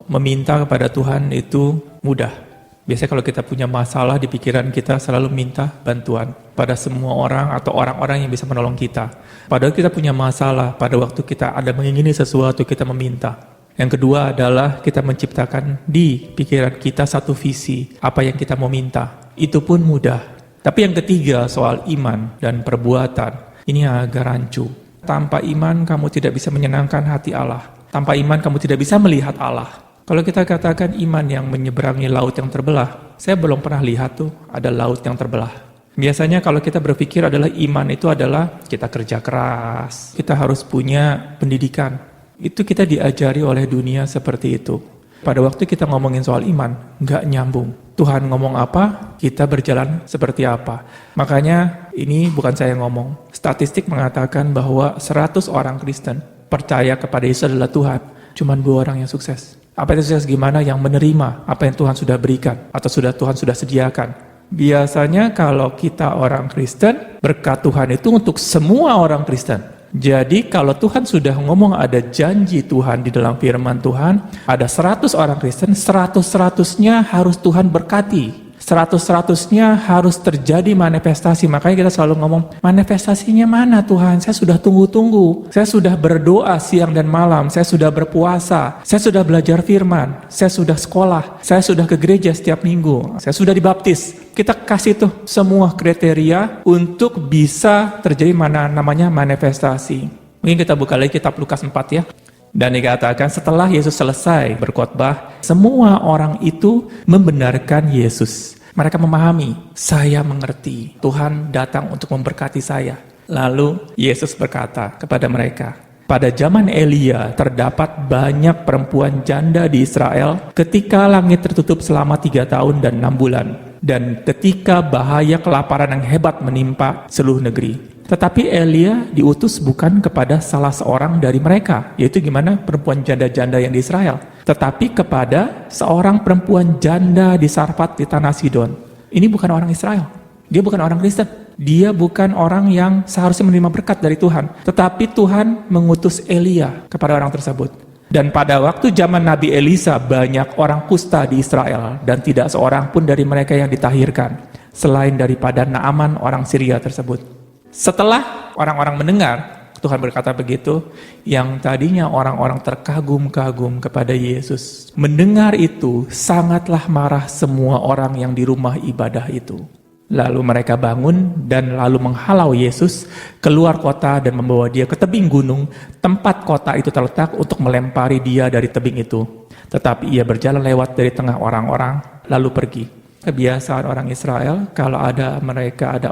meminta kepada Tuhan itu mudah. Biasanya kalau kita punya masalah di pikiran kita selalu minta bantuan pada semua orang atau orang-orang yang bisa menolong kita. Padahal kita punya masalah, pada waktu kita ada mengingini sesuatu kita meminta. Yang kedua adalah kita menciptakan di pikiran kita satu visi, apa yang kita mau minta. Itu pun mudah. Tapi yang ketiga soal iman dan perbuatan, ini agak rancu. Tanpa iman kamu tidak bisa menyenangkan hati Allah. Tanpa iman kamu tidak bisa melihat Allah. Kalau kita katakan iman yang menyeberangi laut yang terbelah, saya belum pernah lihat tuh ada laut yang terbelah. Biasanya kalau kita berpikir adalah iman itu adalah kita kerja keras, kita harus punya pendidikan. Itu kita diajari oleh dunia seperti itu. Pada waktu kita ngomongin soal iman, nggak nyambung. Tuhan ngomong apa, kita berjalan seperti apa. Makanya ini bukan saya ngomong. Statistik mengatakan bahwa 100 orang Kristen percaya kepada Yesus adalah Tuhan. Cuma 2 orang yang sukses. Apa itu sukses gimana? Yang menerima apa yang Tuhan sudah berikan atau Tuhan sudah sediakan. Biasanya kalau kita orang Kristen, berkat Tuhan itu untuk semua orang Kristen. Jadi kalau Tuhan sudah ngomong ada janji Tuhan di dalam firman Tuhan, ada 100 orang Kristen, 100-100-nya harus Tuhan berkati. 100-100-nya harus terjadi manifestasi. Makanya kita selalu ngomong, manifestasinya mana Tuhan? Saya sudah tunggu-tunggu. Saya sudah berdoa siang dan malam. Saya sudah berpuasa. Saya sudah belajar firman. Saya sudah sekolah. Saya sudah ke gereja setiap minggu. Saya sudah dibaptis. Kita kasih tuh semua kriteria untuk bisa terjadi namanya manifestasi. Mungkin kita buka lagi kitab Lukas 4 ya. Dan dikatakan setelah Yesus selesai berkhotbah, semua orang itu membenarkan Yesus. Mereka memahami, saya mengerti, Tuhan datang untuk memberkati saya. Lalu Yesus berkata kepada mereka, pada zaman Elia terdapat banyak perempuan janda di Israel ketika langit tertutup selama 3 tahun dan 6 bulan. Dan ketika bahaya kelaparan yang hebat menimpa seluruh negeri. Tetapi Elia diutus bukan kepada salah seorang dari mereka, yaitu gimana perempuan janda-janda yang di Israel, tetapi kepada seorang perempuan janda di Sarfat di tanah Sidon. Ini bukan orang Israel, dia bukan orang Kristen, dia bukan orang yang seharusnya menerima berkat dari Tuhan, tetapi Tuhan mengutus Elia kepada orang tersebut. Dan pada waktu zaman Nabi Elisa banyak orang kusta di Israel dan tidak seorang pun dari mereka yang ditahirkan selain daripada Naaman orang Syria tersebut. Setelah orang-orang mendengar Tuhan berkata begitu, yang tadinya orang-orang terkagum-kagum kepada Yesus mendengar itu sangatlah marah semua orang yang di rumah ibadah itu. Lalu mereka bangun dan lalu menghalau Yesus keluar kota dan membawa dia ke tebing gunung, tempat kota itu terletak untuk melempari dia dari tebing itu. Tetapi ia berjalan lewat dari tengah orang-orang, lalu pergi. Kebiasaan orang Israel, kalau ada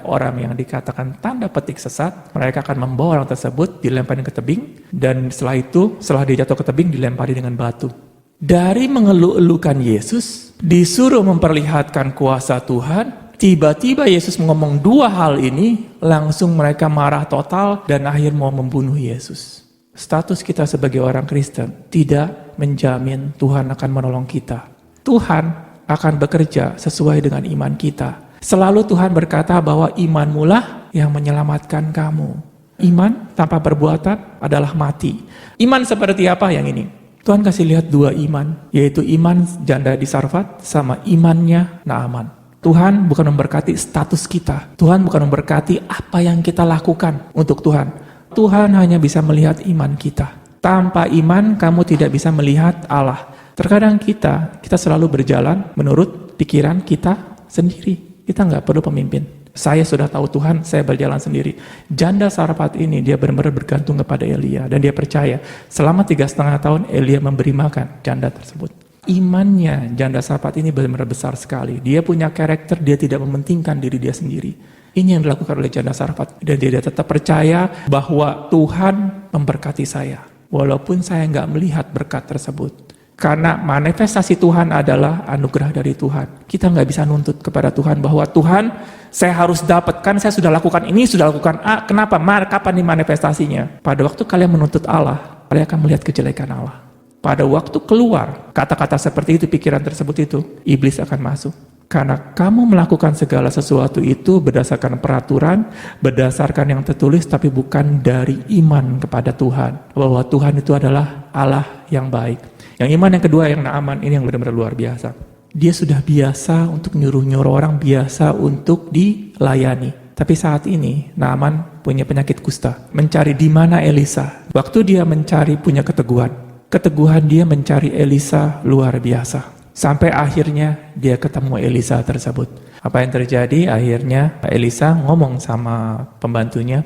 orang yang dikatakan tanda petik sesat, mereka akan membawa orang tersebut, dilempari ke tebing, dan setelah dia jatuh ke tebing, dilempari dengan batu. Dari mengeluh-elukan Yesus, disuruh memperlihatkan kuasa Tuhan, tiba-tiba Yesus ngomong 2 hal ini, langsung mereka marah total dan akhir mau membunuh Yesus. Status kita sebagai orang Kristen tidak menjamin Tuhan akan menolong kita. Tuhan akan bekerja sesuai dengan iman kita. Selalu Tuhan berkata bahwa imanmu lah yang menyelamatkan kamu. Iman tanpa perbuatan adalah mati. Iman seperti apa yang ini? Tuhan kasih lihat 2 iman, yaitu iman janda di Sarfat sama imannya Naaman. Tuhan bukan memberkati status kita. Tuhan bukan memberkati apa yang kita lakukan untuk Tuhan. Tuhan hanya bisa melihat iman kita. Tanpa iman kamu tidak bisa melihat Allah. Terkadang kita selalu berjalan menurut pikiran kita sendiri. Kita nggak perlu pemimpin. Saya sudah tahu Tuhan, saya berjalan sendiri. Janda Sarfat ini dia benar-benar bergantung kepada Elia. Dan dia percaya selama 3,5 tahun Elia memberi makan janda tersebut. Imannya janda Sarfat ini benar-benar besar sekali. Dia punya karakter, dia tidak mementingkan diri dia sendiri. Ini yang dilakukan oleh janda Sarfat. Dan dia tetap percaya bahwa Tuhan memberkati saya. Walaupun saya nggak melihat berkat tersebut. Karena manifestasi Tuhan adalah anugerah dari Tuhan. Kita nggak bisa nuntut kepada Tuhan bahwa Tuhan, saya harus dapatkan, saya sudah lakukan ini, sudah lakukan A. Kenapa? Kapan nih manifestasinya? Pada waktu kalian menuntut Allah, kalian akan melihat kejelekan Allah. Pada waktu keluar kata-kata seperti itu, pikiran tersebut itu, iblis akan masuk. Karena kamu melakukan segala sesuatu itu berdasarkan peraturan, berdasarkan yang tertulis, tapi bukan dari iman kepada Tuhan. Bahwa Tuhan itu adalah Allah yang baik. Yang iman yang kedua, yang Naaman, ini yang benar-benar luar biasa. Dia sudah biasa untuk nyuruh-nyuruh orang, biasa untuk dilayani. Tapi saat ini Naaman punya penyakit kusta, mencari di mana Elisa. Waktu dia mencari punya keteguhan dia mencari Elisa luar biasa. Sampai akhirnya dia ketemu Elisa tersebut. Apa yang terjadi? Akhirnya Elisa ngomong sama pembantunya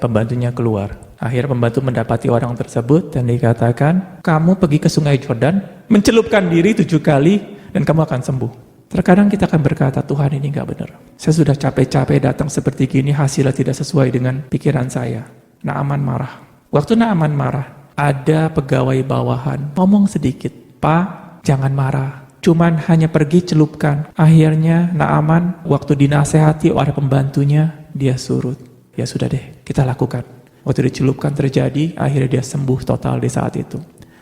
keluar. Akhirnya pembantu mendapati orang tersebut dan dikatakan, kamu pergi ke sungai Jordan, mencelupkan diri 7 kali dan kamu akan sembuh. Terkadang kita akan berkata, Tuhan ini gak benar. Saya sudah capek-capek datang seperti gini, hasilnya tidak sesuai dengan pikiran saya. Naaman marah. Waktu Naaman marah, ada pegawai bawahan ngomong sedikit, Pak, jangan marah. Cuman hanya pergi celupkan. Akhirnya Naaman waktu dinasehati oleh pembantunya, dia surut. Ya sudah deh, kita lakukan. Waktu dicelupkan terjadi, akhirnya dia sembuh total di saat itu.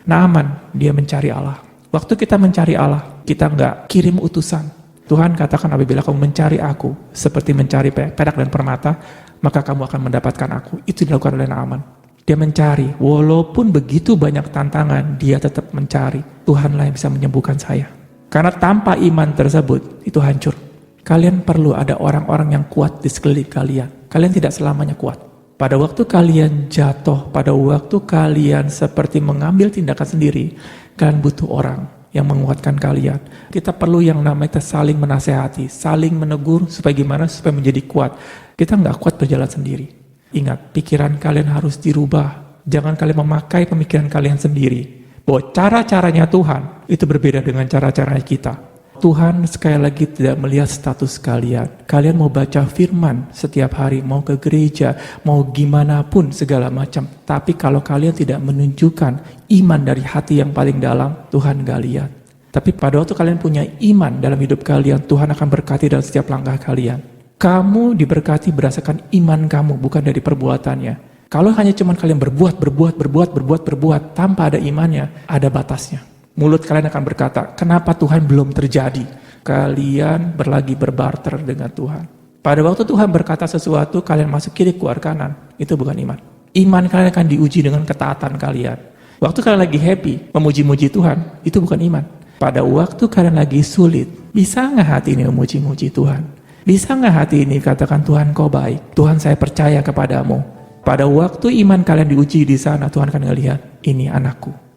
Naaman, dia mencari Allah. Waktu kita mencari Allah, kita nggak kirim utusan. Tuhan katakan apabila kamu mencari aku, seperti mencari perak dan permata, maka kamu akan mendapatkan aku. Itu dilakukan oleh Naaman. Dia mencari, walaupun begitu banyak tantangan, dia tetap mencari. Tuhanlah yang bisa menyembuhkan saya. Karena tanpa iman tersebut, itu hancur. Kalian perlu ada orang-orang yang kuat di sekeliling kalian. Kalian tidak selamanya kuat. Pada waktu kalian jatuh, pada waktu kalian seperti mengambil tindakan sendiri, kalian butuh orang yang menguatkan kalian. Kita perlu yang namanya saling menasehati, saling menegur, supaya gimana? Supaya menjadi kuat. Kita nggak kuat berjalan sendiri. Ingat, pikiran kalian harus dirubah. Jangan kalian memakai pemikiran kalian sendiri. Bahwa cara-caranya Tuhan itu berbeda dengan cara-caranya kita. Tuhan sekali lagi tidak melihat status kalian. Kalian mau baca firman setiap hari, mau ke gereja, mau gimana pun segala macam. Tapi kalau kalian tidak menunjukkan iman dari hati yang paling dalam, Tuhan gak lihat. Tapi pada waktu kalian punya iman dalam hidup kalian, Tuhan akan berkati dalam setiap langkah kalian. Kamu diberkati berdasarkan iman kamu, bukan dari perbuatannya. Kalau hanya cuma kalian berbuat tanpa ada imannya, ada batasnya. Mulut kalian akan berkata, kenapa Tuhan belum terjadi? Kalian berlagi berbarter dengan Tuhan. Pada waktu Tuhan berkata sesuatu, kalian masuk kiri keluar kanan. Itu bukan iman. Iman kalian akan diuji dengan ketaatan kalian. Waktu kalian lagi happy, memuji-muji Tuhan, itu bukan iman. Pada waktu kalian lagi sulit, bisa nggak hati ini memuji-muji Tuhan? Bisa nggak hati ini katakan, Tuhan kau baik, Tuhan saya percaya kepadamu. Pada waktu iman kalian diuji di sana, Tuhan akan ngelihat, ini anakku.